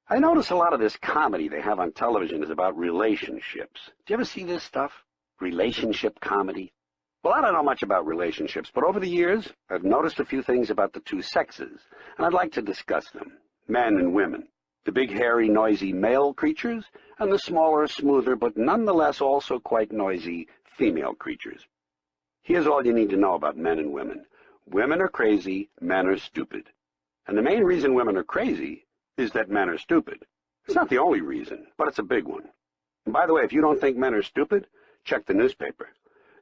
I notice a lot of this comedy they have on television is about relationships. Do you ever see this stuff? Relationship comedy? Well, I don't know much about relationships, but over the years, I've noticed a few things about the two sexes, and I'd like to discuss them. Men and women. The big, hairy, noisy male creatures, and the smaller, smoother, but nonetheless also quite noisy female creatures. Here's all you need to know about men and women. Women are crazy, men are stupid. And the main reason women are crazy is that men are stupid. It's not the only reason, but it's a big one. And by the way, if you don't think men are stupid, check the newspaper.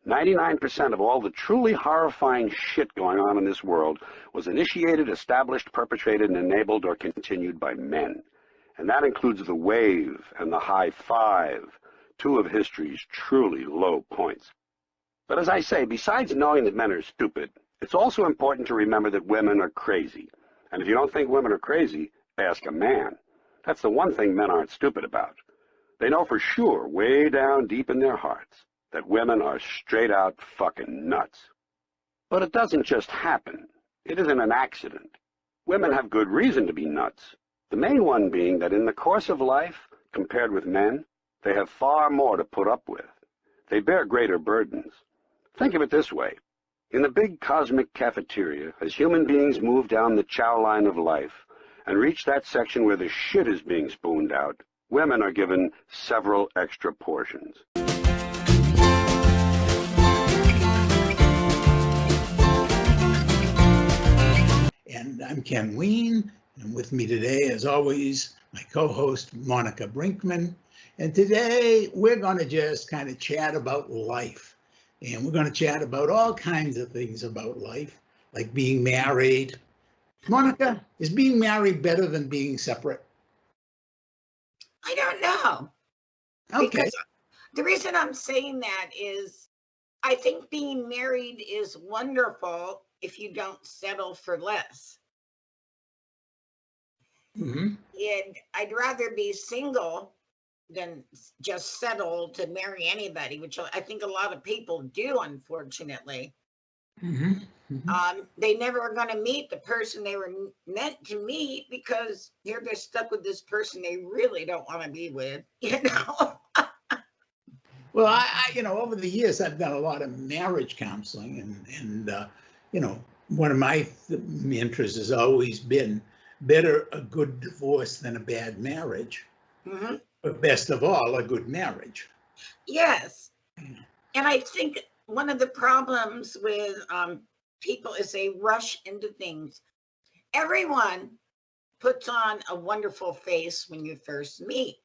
99% of all the truly horrifying shit going on in this world was initiated, established, perpetrated, and enabled or continued by men. And that includes the wave and the high five, two of history's truly low points. But as I say, besides knowing that men are stupid, it's also important to remember that women are crazy. And if you don't think women are crazy, ask a man. That's the one thing men aren't stupid about. They know for sure, way down deep in their hearts, that women are straight-out fucking nuts. But it doesn't just happen. It isn't an accident. Women have good reason to be nuts. The main one being that in the course of life, compared with men, they have far more to put up with. They bear greater burdens. Think of it this way. In the big cosmic cafeteria, as human beings move down the chow line of life and reach that section where the shit is being spooned out, women are given several extra portions. And I'm Ken Weene, and with me today, as always, my co-host, Monica Brinkman. And today, we're going to just kind of chat about life. And we're going to chat about all kinds of things about life, like being married. Monica, is being married better than being separate? I don't know. Okay. Because the reason I'm saying that is I think being married is wonderful if you don't settle for less. Mm-hmm. And I'd rather be single than just settle to marry anybody, which I think a lot of people do, unfortunately. Mm-hmm. Mm-hmm. They never are going to meet the person they were meant to meet because they're stuck with this person they really don't want to be with, you know? Well, I over the years, I've done a lot of marriage counseling, and one of my interests has always been better a good divorce than a bad marriage, Mm-hmm. but best of all, a good marriage. Yes. And I think one of the problems with people is they rush into things. Everyone puts on a wonderful face when you first meet.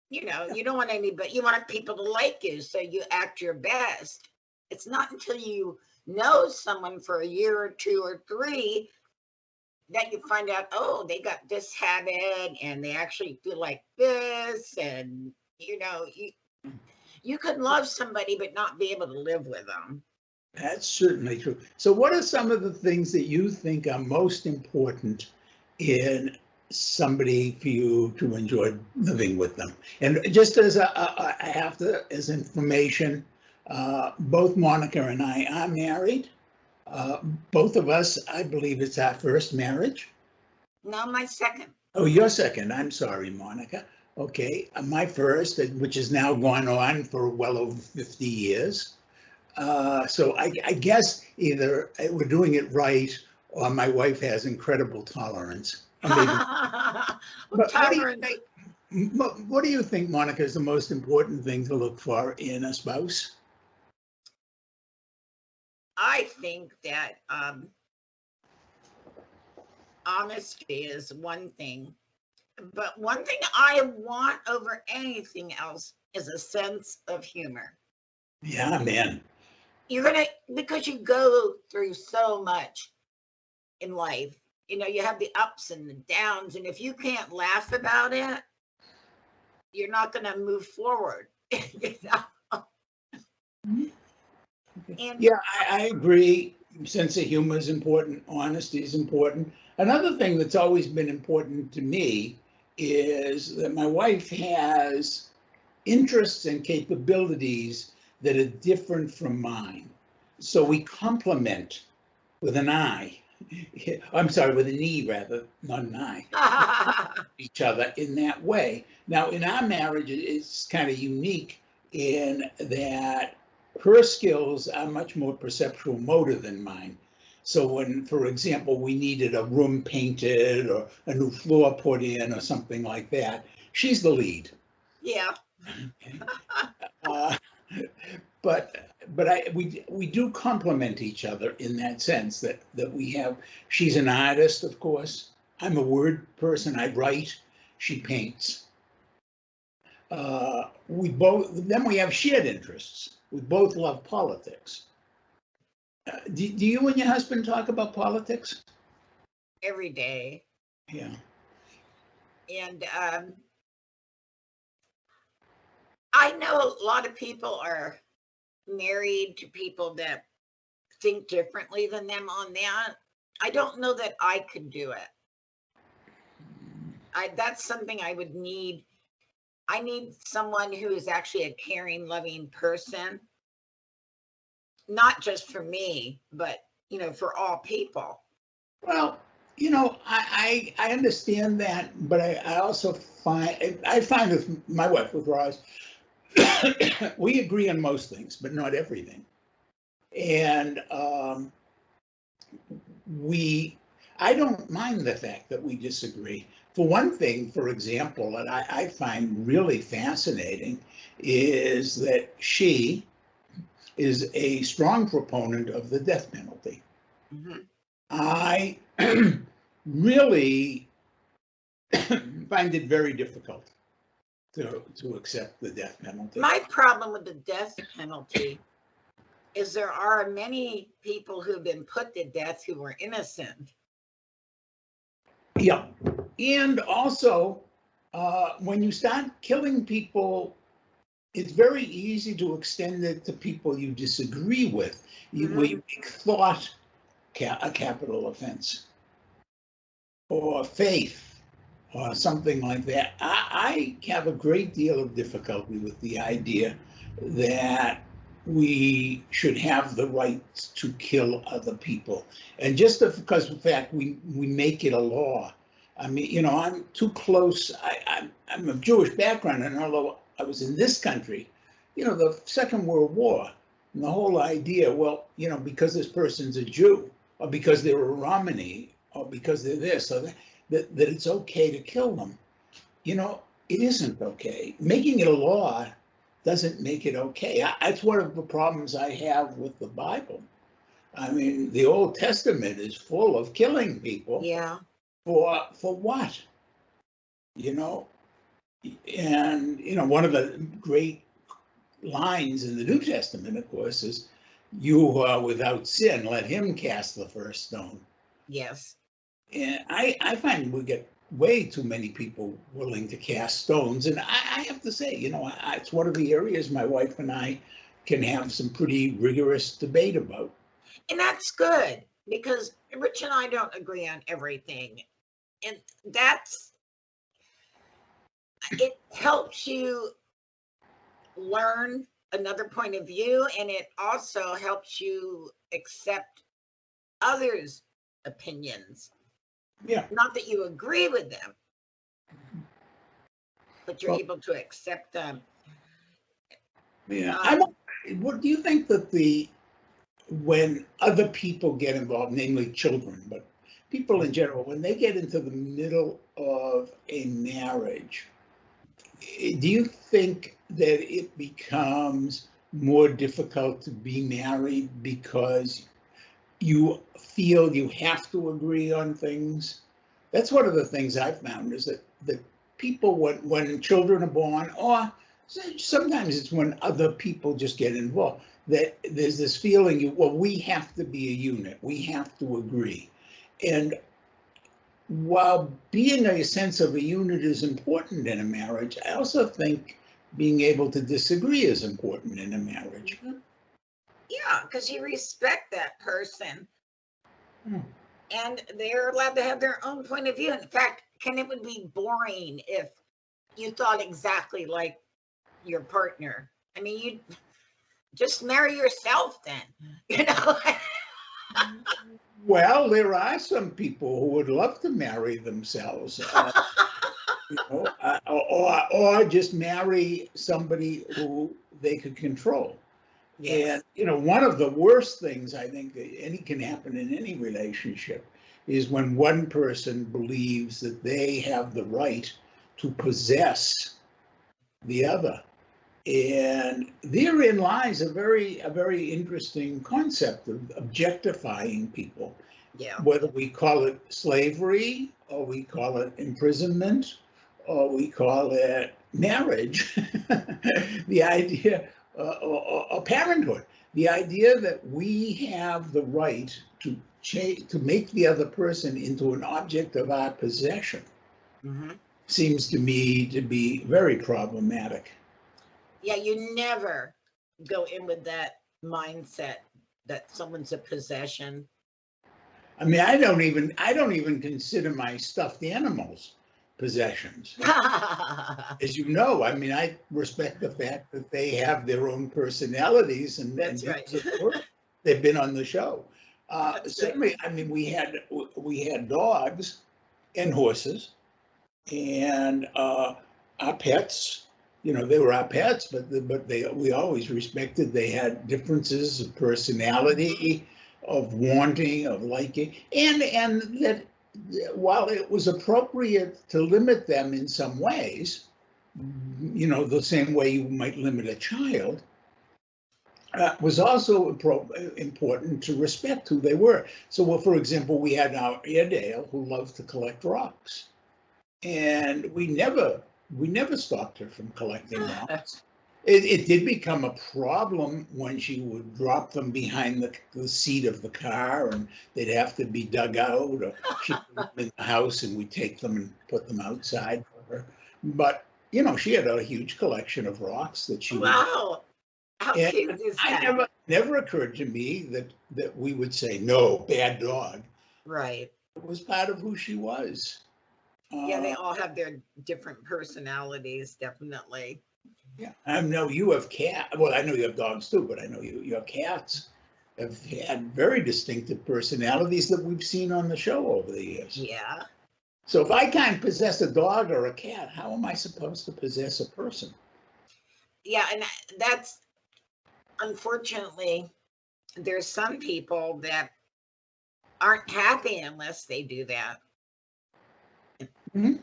You know, you don't want anybody, you want people to like you, so you act your best. It's not until you know someone for a year or two or three that you find out, oh, they got this habit and they actually feel like this. And, you could love somebody but not be able to live with them. That's certainly true. So what are some of the things that you think are most important in somebody for you to enjoy living with them? And just as as information, both Monica and I are married. Both of us, I believe it's our first marriage. No, my second. Oh, your second. I'm sorry, Monica. Okay, my first, which has now gone on for well over 50 years. So I guess either we're doing it right or my wife has incredible tolerance. But what do you think, Monica, is the most important thing to look for in a spouse? I think that honesty is one thing. But one thing I want over anything else is a sense of humor. Yeah, man. Because you go through so much in life, you have the ups and the downs. And if you can't laugh about it, you're not going to move forward. And yeah, I agree. Sense of humor is important. Honesty is important. Another thing that's always been important to me is that my wife has interests and capabilities that are different from mine. So we complement with an I. I'm sorry, with an E rather, not an I. each other in that way. Now, in our marriage, it's kind of unique in that her skills are much more perceptual motor than mine. So when, for example, we needed a room painted or a new floor put in or something like that, she's the lead. Yeah. Okay. But we do complement each other in that sense that we have. She's an artist, of course. I'm a word person. I write. She paints. We have shared interests. We both love politics. Do you and your husband talk about politics? Every day. Yeah. And I know a lot of people are married to people that think differently than them on that. I don't know that I could do it. That's something I would need. I need someone who is actually a caring, loving person, not just for me, but for all people. Well, I understand that, but I also find with my wife, with Roz, we agree on most things, but not everything. And I don't mind the fact that we disagree. For one thing, for example, that I find really fascinating is that she is a strong proponent of the death penalty. Mm-hmm. I really find it very difficult to accept the death penalty. My problem with the death penalty is there are many people who've been put to death who were innocent. Yeah. And also, when you start killing people, it's very easy to extend it to people you disagree with. Where you make thought a capital offense, or faith, or something like that. I have a great deal of difficulty with the idea that we should have the right to kill other people. And just because of the fact we make it a law. I mean, I'm too close. I'm of Jewish background, and although I was in this country, the Second World War, and the whole idea, well, because this person's a Jew, or because they're a Romani, or because they're this, or that it's okay to kill them. It isn't okay. Making it a law doesn't make it okay. That's one of the problems I have with the Bible. I mean, the Old Testament is full of killing people. Yeah. For what? And one of the great lines in the New Testament, of course, is, "You who are without sin, let him cast the first stone." Yes. And I find we get way too many people willing to cast stones. And I have to say, it's one of the areas my wife and I can have some pretty rigorous debate about. And that's good, because Rich and I don't agree on everything. And it helps you learn another point of view, and it also helps you accept others' opinions. Yeah. Not that you agree with them, but you're able to accept them. Yeah. What do you think that when other people get involved, namely children, but people in general, when they get into the middle of a marriage, do you think that it becomes more difficult to be married because you feel you have to agree on things? That's one of the things I've found, is that people, when children are born, or sometimes it's when other people just get involved, that there's this feeling, we have to be a unit, we have to agree. And while being a sense of a unit is important in a marriage, I also think being able to disagree is important in a marriage. Mm-hmm. Yeah, because you respect that person. And they're allowed to have their own point of view. In fact, it would be boring if you thought exactly like your partner. I mean, you just marry yourself then, Well, there are some people who would love to marry themselves. You know, or just marry somebody who they could control. Yes. And one of the worst things I think that can happen in any relationship is when one person believes that they have the right to possess the other. And therein lies a very interesting concept of objectifying people, Yeah. whether we call it slavery or we call it imprisonment or we call it marriage. The idea, or parenthood, the idea that we have the right to make the other person into an object of our possession Hmm. seems to me to be very problematic. Yeah, you never go in with that mindset that someone's a possession. I mean, I don't even consider my stuffed animals possessions. As you know, I mean, I respect the fact that they have their own personalities and That's right. they've been on the show. That's Certainly, I mean, we had dogs and horses, and our pets. They were our pets, but we always respected. They had differences of personality, of wanting, of liking, and that while it was appropriate to limit them in some ways, the same way you might limit a child, was also important to respect who they were. So, well, for example, we had our Airedale who loved to collect rocks, and we never stopped her from collecting rocks. It did become a problem when she would drop them behind the seat of the car, and they'd have to be dug out, or she'd put them in the house, and we'd take them and put them outside for her. But she had a huge collection of rocks that she would. Wow. How And cute is that? never occurred to me that we would say, no, bad dog. Right. It was part of who she was. Yeah, they all have their different personalities, definitely. Yeah, I know you have cat. Well, I know you have dogs too, but I know your cats have had very distinctive personalities that we've seen on the show over the years. Yeah. So if I can't possess a dog or a cat, how am I supposed to possess a person? Yeah, and that's unfortunately, there's some people that aren't happy unless they do that. Mm-hmm.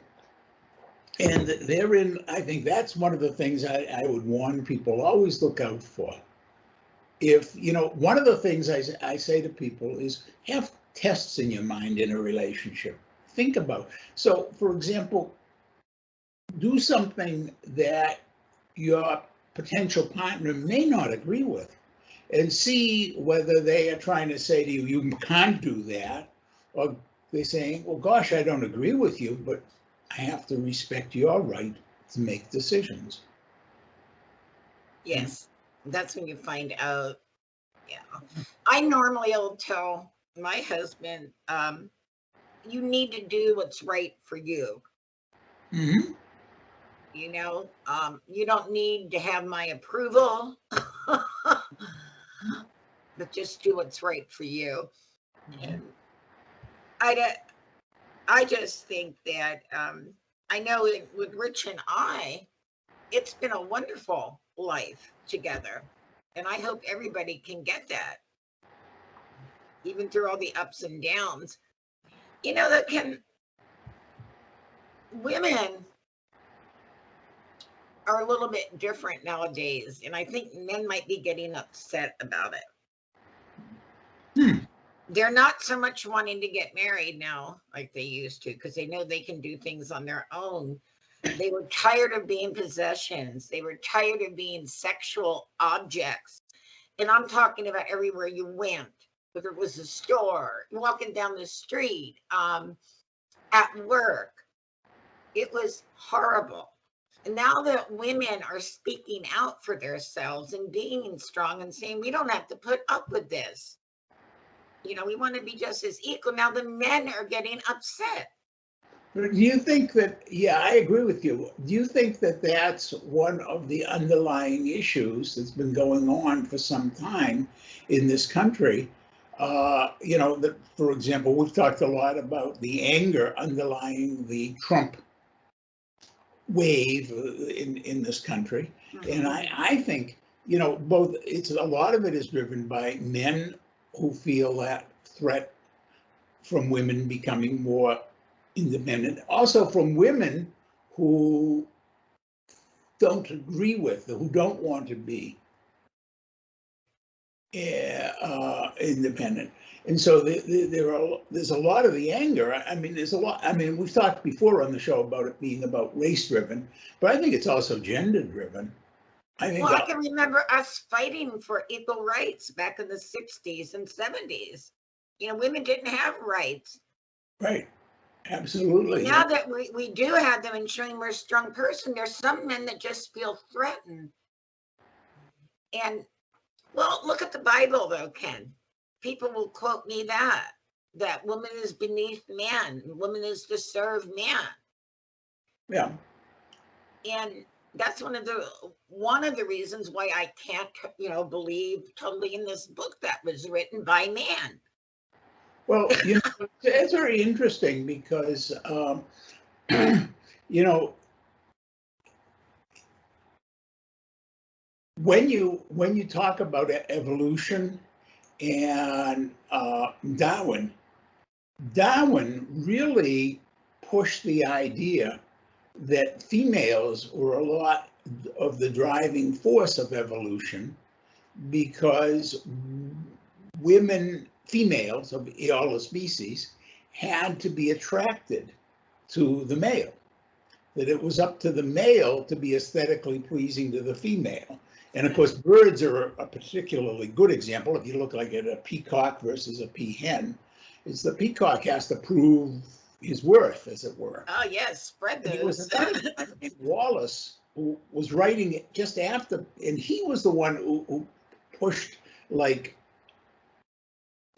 And therein, I think that's one of the things I would warn people, always look out for. If, one of the things I say to people is have tests in your mind in a relationship. Think about. So, for example, do something that your potential partner may not agree with, and see whether they are trying to say to you, you can't do that, or they're saying, well, gosh, I don't agree with you, but I have to respect your right to make decisions. Yes, that's when you find out. Yeah, I normally will tell my husband, you need to do what's right for you. Mm-hmm. You don't need to have my approval, but just do what's right for you. And I just think that I know with Rich and I, it's been a wonderful life together. And I hope everybody can get that, even through all the ups and downs. Women are a little bit different nowadays. And I think men might be getting upset about it. They're not so much wanting to get married now like they used to, because they know they can do things on their own. They were tired of being possessions. They were tired of being sexual objects. And I'm talking about everywhere you went, whether it was a store, walking down the street, at work. It was horrible. And now that women are speaking out for themselves and being strong and saying, we don't have to put up with this. We want to be just as equal. Now the men are getting upset. Do you think that, yeah, I agree with you. Do you think that that's one of the underlying issues that's been going on for some time in this country? That, for example, we've talked a lot about the anger underlying the Trump wave in this country. And I think, both, a lot of it is driven by men who feel that threat from women becoming more independent, also from women who don't agree with, who don't want to be independent. And so there's a lot of the anger. I mean, there's a lot. I mean, we've talked before on the show about it being about race driven, but I think it's also gender driven. I can remember us fighting for equal rights back in the 60s and 70s. Women didn't have rights. Right. Absolutely. Now that we do have them and showing we're a strong person, there's some men that just feel threatened. And, well, look at the Bible, though, Ken. People will quote me that woman is beneath man, woman is to serve man. Yeah. And that's one of the reasons why I can't, believe totally in this book that was written by man. Well, it's very interesting because, when you talk about evolution and Darwin really pushed the idea that females were a lot of the driving force of evolution, because females of all the species had to be attracted to the male, that it was up to the male to be aesthetically pleasing to the female. And of course, birds are a particularly good example. If you look like at a peacock versus a peahen, it's the peacock has to prove his worth, as it were. Oh yes, spread those. It was Wallace who was writing it just after, and he was the one who pushed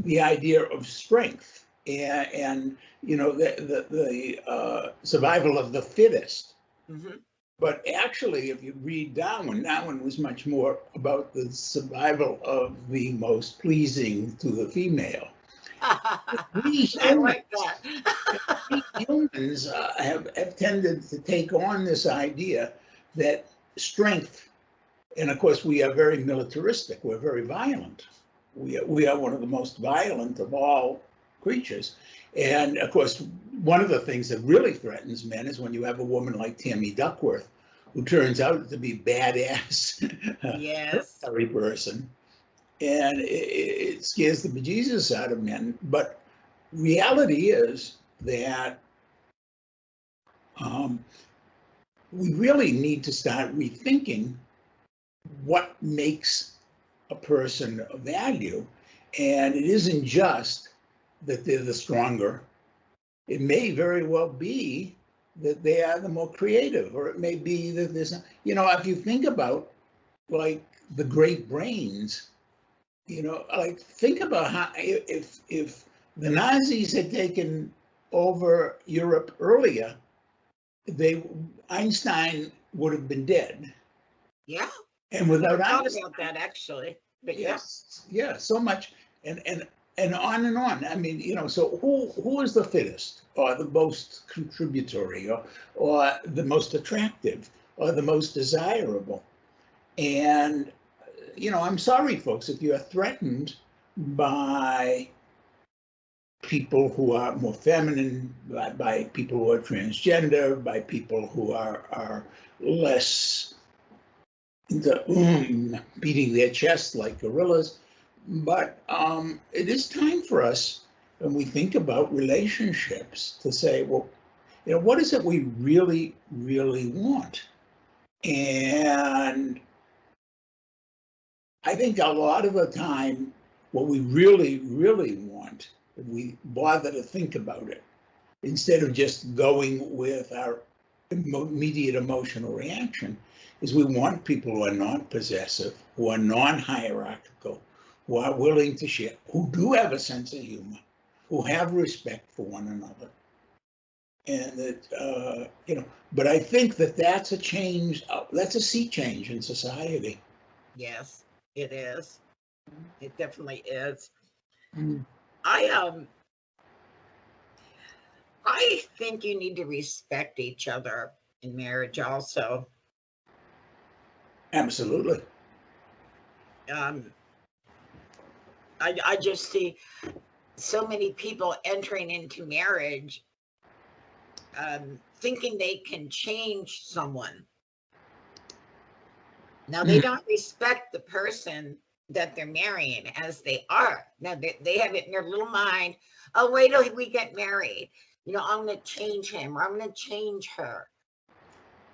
the idea of strength and the survival of the fittest. Mm-hmm. But actually, if you read Darwin was much more about the survival of the most pleasing to the female. I like that. We humans have tended to take on this idea that strength, and of course we are very militaristic, we're very violent. We are one of the most violent of all creatures. And of course, one of the things that really threatens men is when you have a woman like Tammy Duckworth, who turns out to be badass, yes, military person, and it scares the bejesus out of men. But reality is that we really need to start rethinking what makes a person of value, and it isn't just that they're the stronger. It may very well be that they are the more creative, or it may be that there's, if you think about like the great brains, think about how if the Nazis had taken over Europe earlier, Einstein would have been dead. Yeah. And without I thought about that actually, but yes, yeah, so much, and on and on. I mean, so who is the fittest, or the most contributory, or the most attractive, or the most desirable? And I'm sorry, folks, if you are threatened by people who are more feminine, by people who are transgender, by people who are less beating their chest like gorillas. But it is time for us, when we think about relationships, to say, well, what is it we really, really want? And I think a lot of the time, what we really, really want, if we bother to think about it, instead of just going with our immediate emotional reaction, is we want people who are non-possessive, who are non-hierarchical, who are willing to share, who do have a sense of humor, who have respect for one another. And that, but I think that's a change, that's a sea change in society. Yes, it is. It definitely is. Mm. I think you need to respect each other. in marriage also. Absolutely. I just see so many people entering into marriage thinking they can change someone. Now, they don't respect the person that they're marrying as they are. Now, they have it in their little mind, oh, wait till we get married. You know, I'm going to change him or I'm going to change her.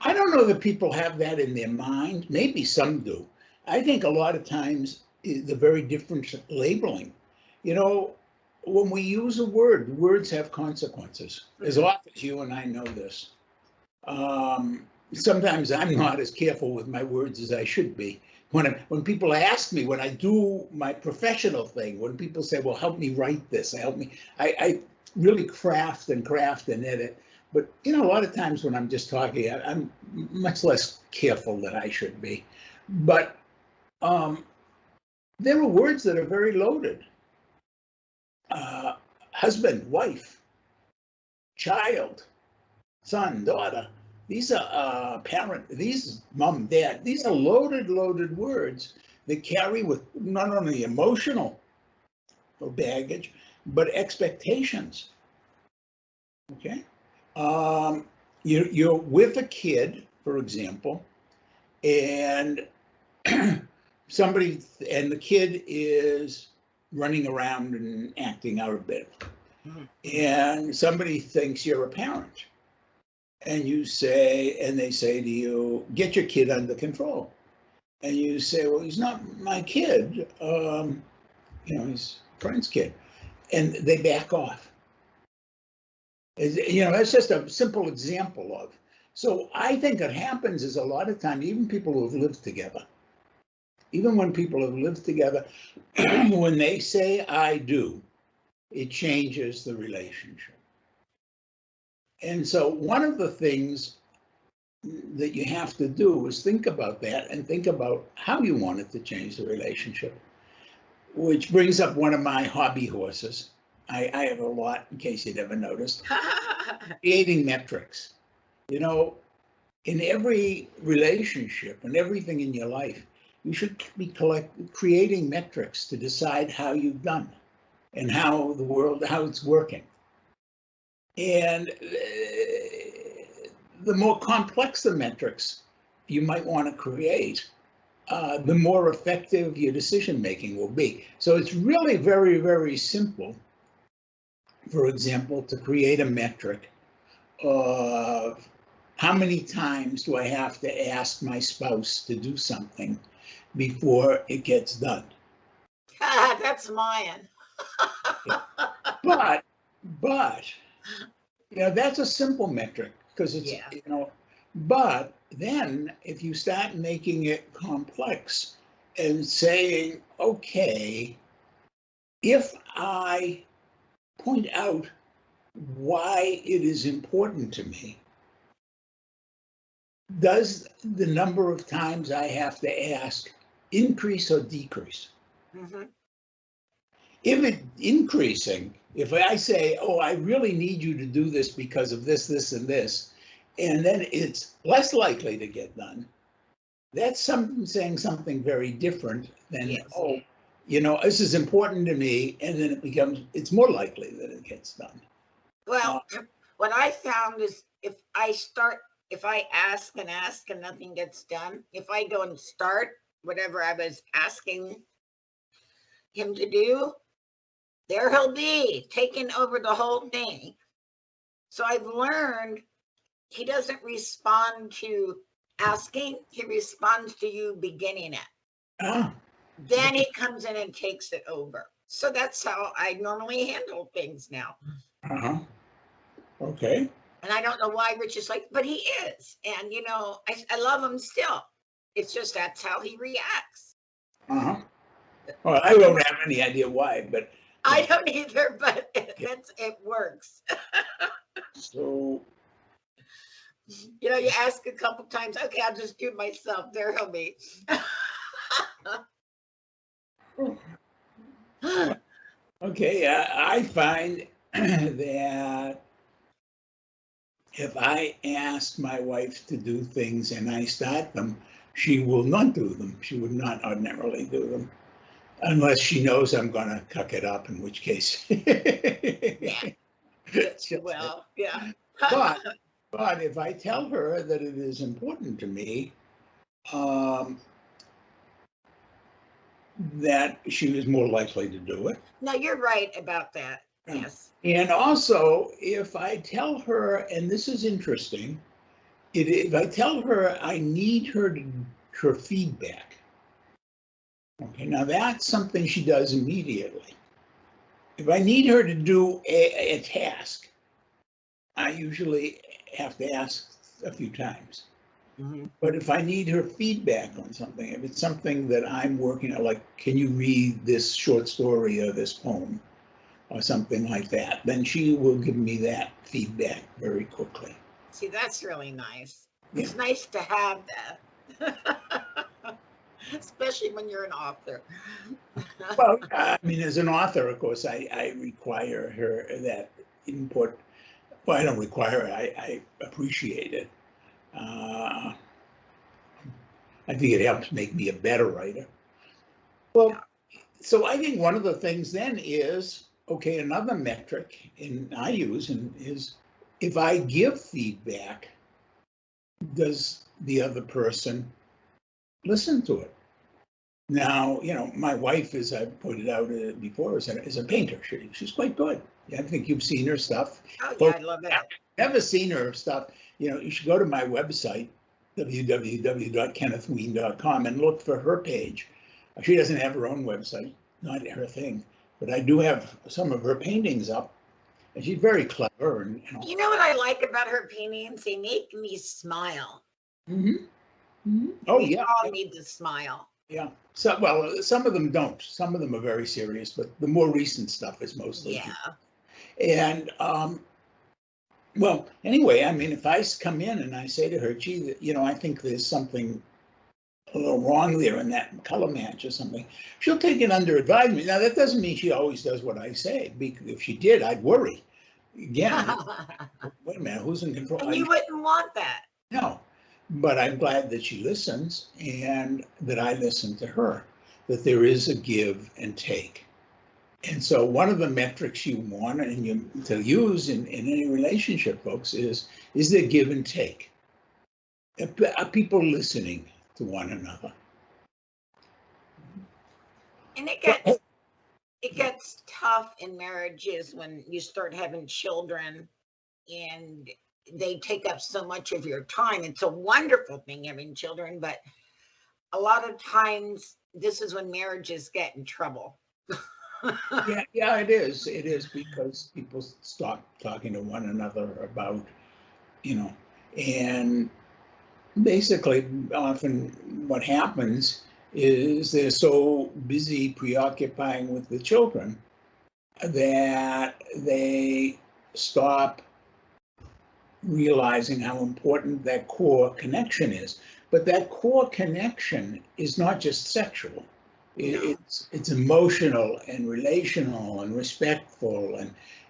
I don't know that people have that in their mind. Maybe some do. I think a lot of times the very different labeling. You know, when we use a word, words have consequences. As often as you and I know this. Sometimes I'm not as careful with my words as I should be. When people ask me, when I do my professional thing, when people say, well, help me write this, I really craft and edit. But, you know, a lot of times when I'm just talking, I'm much less careful than I should be. But there are words that are very loaded. Husband, wife, child, son, daughter. These are parent, these mom, dad, these are loaded words that carry with not only emotional baggage, but expectations. Okay. You're with a kid, for example, and the kid is running around and acting out a bit. And somebody thinks you're a parent. And they say to you, get your kid under control. And you say, well, he's not my kid. You know, he's a friend's kid. And they back off. You know, that's just a simple example of. So I think what happens is a lot of times, even people who have lived together, even when people have lived together, when they say I do, it changes the relationship. And so one of the things that you have to do is think about that and think about how you want it to change the relationship, which brings up one of my hobby horses. I have a lot, in case you'd ever noticed, creating metrics. You know, in every relationship and everything in your life, you should be creating metrics to decide how you've done and how it's working. And the more complex the metrics you might want to create, the more effective your decision making will be. So it's really very, very simple, for example, to create a metric of how many times do I have to ask my spouse to do something before it gets done. That's mine. But you know, that's a simple metric because it's, you know, but then if you start making it complex and saying, okay, if I point out why it is important to me, does the number of times I have to ask increase or decrease? If it's increasing, if I say, oh, I really need you to do this because of this, this, and this, and then it's less likely to get done, that's saying something very different than, oh, you know, this is important to me, and then it's more likely that it gets done. Well, what I found is if I ask and nothing gets done, if I go and start whatever I was asking him to do, there he'll be taking over the whole thing. So I've learned he doesn't respond to asking, he responds to you beginning it. Then he comes in and takes it over. So that's how I normally handle things now. Okay. And I don't know why Rich is like, but he is. And, you know, I love him still. It's just that's how he reacts. Well, I don't have any idea why, but. I don't either, but it works. So. You know, you ask a couple times, okay, I'll just do it myself. There he'll be. Okay, I find that if I ask my wife to do things and I start them, she will not do them. She would not ordinarily do them unless she knows I'm going to cuck it up, in which case. Yeah. Well, yeah. But if I tell her that it is important to me, that she is more likely to do it. No, you're right about that. Yes. And also, if I tell her, and this is interesting, if I tell her I need her feedback, okay, now that's something she does immediately. If I need her to do a task, I usually have to ask a few times. Mm-hmm. But if I need her feedback on something, if it's something that I'm working on, like, can you read this short story or this poem or something like that, then she will give me that feedback very quickly. See, that's really nice. Yeah. It's nice to have that, especially when you're an author. Well, I mean, as an author, of course, I require her that input. Well, I don't require it. I appreciate it. I think it helps make me a better writer. Well, so I think one of the things then is, okay, another metric I use is if I give feedback, does the other person listen to it? Now, my wife, as I pointed out before, is a painter. She's quite good. I think you've seen her stuff. Oh, yeah, I love that. Never seen her stuff. You should go to my website, www.kennethweene.com, and look for her page. She doesn't have her own website, not her thing, but I do have some of her paintings up, and she's very clever. And you know what I like about her paintings? They make me smile. Mm-hmm. Mm-hmm. Oh, we yeah. all need to smile. Yeah. So, well, some of them don't. Some of them are very serious, but the more recent stuff is mostly. Yeah. And well, anyway, I mean, if I come in and I say to her, gee, I think there's something a little wrong there in that color match or something, she'll take it under advisement. Now, that doesn't mean she always does what I say, because if she did, I'd worry. Again, wait a minute, who's in control? And you wouldn't want that. No, but I'm glad that she listens and that I listen to her, that there is a give and take. And so one of the metrics you want to use in any relationship, folks, is there give and take? Are people listening to one another? And it gets tough in marriages when you start having children and they take up so much of your time. It's a wonderful thing having children, but a lot of times this is when marriages get in trouble. Yeah, it is. It is, because people stop talking to one another about, and basically often what happens is they're so busy preoccupying with the children that they stop realizing how important that core connection is. But that core connection is not just sexual. It's emotional and relational and respectful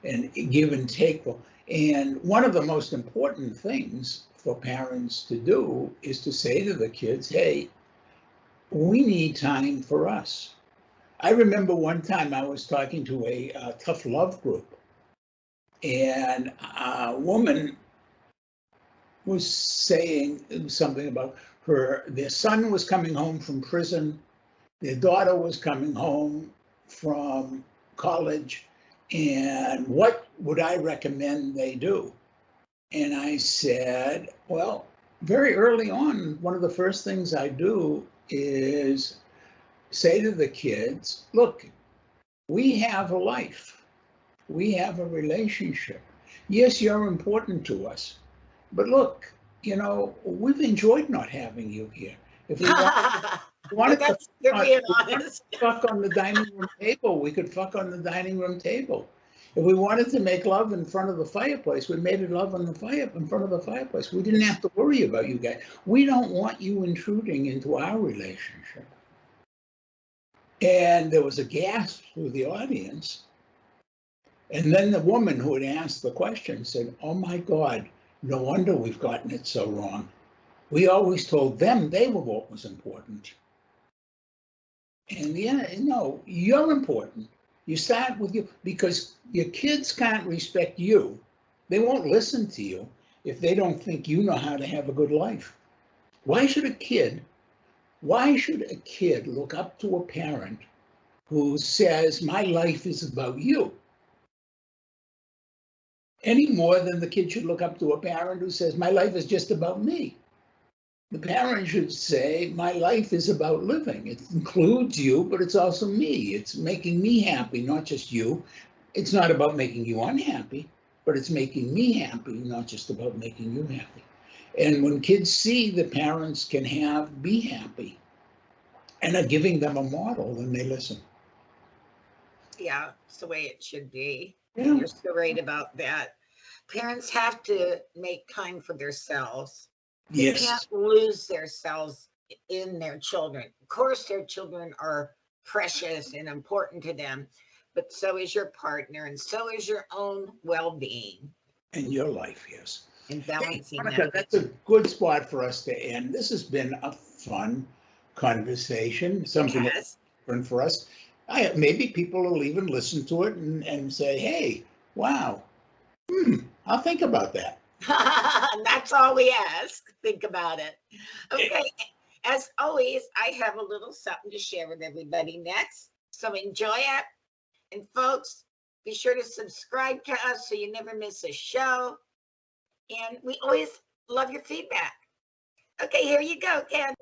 and give and take. And one of the most important things for parents to do is to say to the kids, hey, we need time for us. I remember one time I was talking to a tough love group, and a woman was saying something about their son was coming home from prison, their daughter was coming home from college, and what would I recommend they do? And I said, well, very early on, one of the first things I do is say to the kids, look, we have a life. We have a relationship. Yes, you're important to us. But look, we've enjoyed not having you here. If we wanted to fuck on the dining room table, we could fuck on the dining room table. If we wanted to make love in front of the fireplace, we made love in front of the fireplace. We didn't have to worry about you guys. We don't want you intruding into our relationship. And there was a gasp through the audience. And then the woman who had asked the question said, oh my God, No wonder we've gotten it so wrong. We always told them they were what was important. And yeah, no, you're important. You start with you because your kids can't respect you. They won't listen to you if they don't think you know how to have a good life. Why should a kid look up to a parent who says, my life is about you? Any more than the kid should look up to a parent who says, my life is just about me. The parent should say, my life is about living. It includes you, but it's also me. It's making me happy, not just you. It's not about making you unhappy, but it's making me happy, not just about making you happy. And when kids see the parents can be happy and are giving them a model, then they listen. Yeah, it's the way it should be. Yeah. You're so right about that. Parents have to make time for themselves. They Yes. can't lose themselves in their children. Of course, their children are precious and important to them, but so is your partner, and so is your own well-being. And your life, yes. And balancing Monica, that. that's a good spot for us to end. This has been a fun conversation, something Yes. different for us. Maybe people will even listen to it and say, hey, wow, I'll think about that. That's all we ask. Think about it. Okay. As always, I have a little something to share with everybody next. So enjoy it. And folks, be sure to subscribe to us so you never miss a show. And we always love your feedback. Okay, here you go, Ken.